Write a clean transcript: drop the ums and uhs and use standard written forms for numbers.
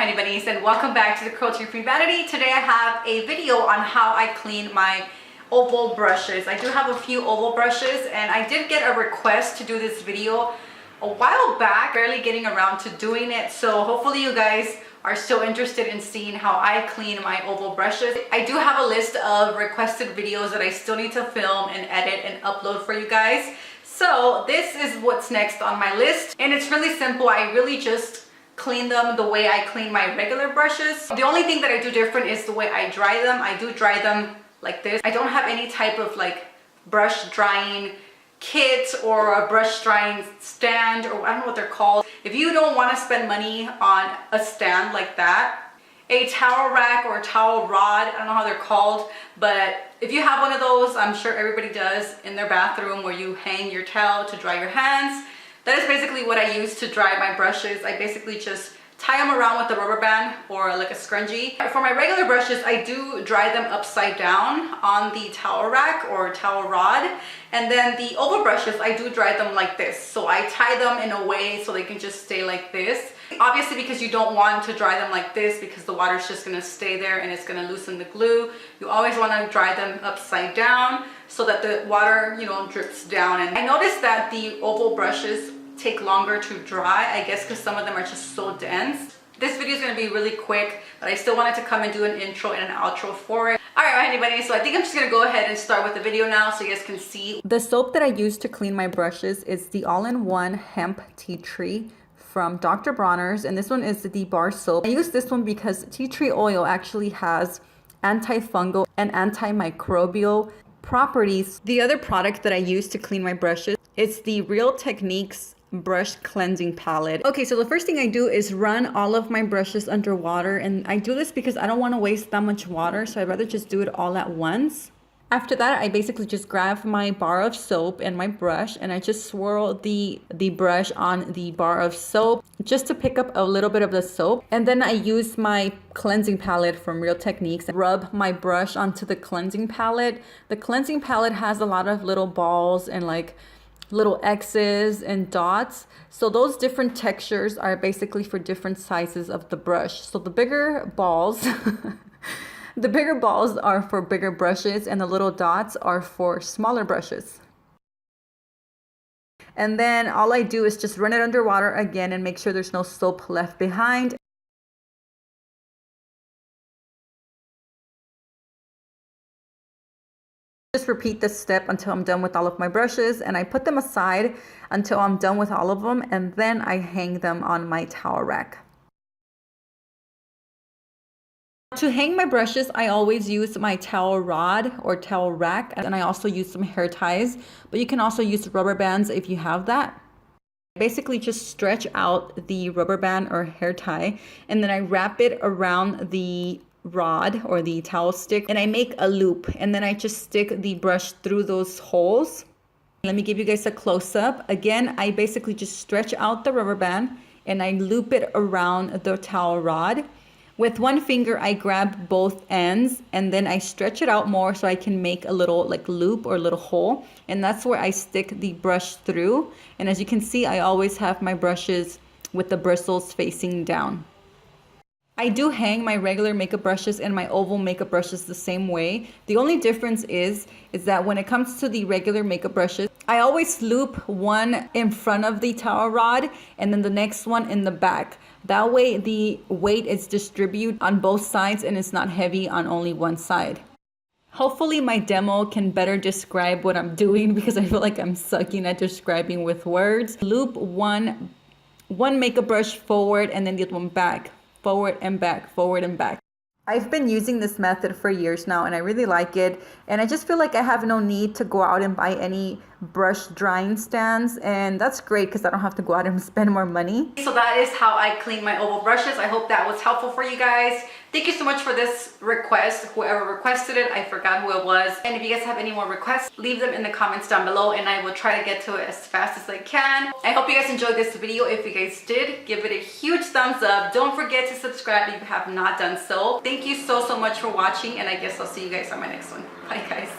honey bunnies, and welcome back to the Cruelty-Free Vanity. Today I have a video on how I clean my oval brushes. I do have a few oval brushes, and I did get a request to do this video a while back, barely getting around to doing it. So hopefully you guys are still interested in seeing how I clean my oval brushes. I do have a list of requested videos that I still need to film and edit and upload for you guys. So this is what's next on my list, and it's really simple. I really just clean them the way I clean my regular brushes. The only thing that I do different is the way I dry them. I do dry them like this. I don't have any type of like brush drying kit or a brush drying stand, or I don't know what they're called. If you don't want to spend money on a stand like that, a towel rack or a towel rod, I don't know how they're called, but if you have one of those, I'm sure everybody does, in their bathroom where you hang your towel to dry your hands. That is basically what I use to dry my brushes. I basically just tie them around with a rubber band or like a scrunchie. For my regular brushes, I do dry them upside down on the towel rack or towel rod. And then the oval brushes, I do dry them like this. So I tie them in a way so they can just stay like this. Obviously, because you don't want to dry them like this because the water's just gonna stay there and it's gonna loosen the glue. You always wanna dry them upside down so that the water, drips down. And I noticed that the oval brushes take longer to dry, I guess because some of them are just so dense. This video is going to be really quick, but I still wanted to come and do an intro and an outro for it. All right, honey bunnies, so I think I'm just going to go ahead and start with the video now so you guys can see. The soap that I use to clean my brushes is the all-in-one hemp tea tree from Dr. Bronner's, and this one is the bar soap. I use this one because tea tree oil actually has antifungal and antimicrobial properties. The other product that I use to clean my brushes is the Real Techniques brush cleansing palette. Okay, so the first thing I do is run all of my brushes under water, and I do this because I don't want to waste that much water, so I'd rather just do it all at once. After that, I basically just grab my bar of soap and my brush, and I just swirl the brush on the bar of soap just to pick up a little bit of the soap. And then I use my cleansing palette from Real Techniques and rub my brush onto the cleansing palette. The cleansing palette has a lot of little balls and like little X's and dots. So those different textures are basically for different sizes of the brush. So the bigger balls the bigger balls are for bigger brushes, and the little dots are for smaller brushes. And then all I do is just run it under water again and make sure there's no soap left behind. Just repeat this step until I'm done with all of my brushes, and I put them aside until I'm done with all of them, and then I hang them on my towel rack. To hang my brushes, I always use my towel rod or towel rack, and I also use some hair ties, but you can also use rubber bands if you have that. Basically just stretch out the rubber band or hair tie, and then I wrap it around the rod or the towel stick, and I make a loop, and then I just stick the brush through those holes. Let me give you guys a close-up. Again, I basically just stretch out the rubber band and I loop it around the towel rod. With one finger, I grab both ends, and then I stretch it out more so I can make a little like loop or little hole, and that's where I stick the brush through. And as you can see, I always have my brushes with the bristles facing down. I do hang my regular makeup brushes and my oval makeup brushes the same way. The only difference is that when it comes to the regular makeup brushes, I always loop one in front of the towel rod and then the next one in the back. That way the weight is distributed on both sides and it's not heavy on only one side. Hopefully my demo can better describe what I'm doing, because I feel like I'm sucking at describing with words. Loop one makeup brush forward and then the other one back. Forward and back, forward and back. I've been using this method for years now, and I really like it. And I just feel like I have no need to go out and buy any brush drying stands, and that's great because I don't have to go out and spend more money. So that is how I clean my oval brushes. I hope that was helpful for you guys. Thank you so much for this request, whoever requested it. I forgot who it was. And if you guys have any more requests, leave them in the comments down below and I will try to get to it as fast as I can. I hope you guys enjoyed this video. If you guys did, give it a huge thumbs up. Don't forget to subscribe if you have not done so. Thank you so much for watching, and I guess I'll see you guys on my next one. Bye guys.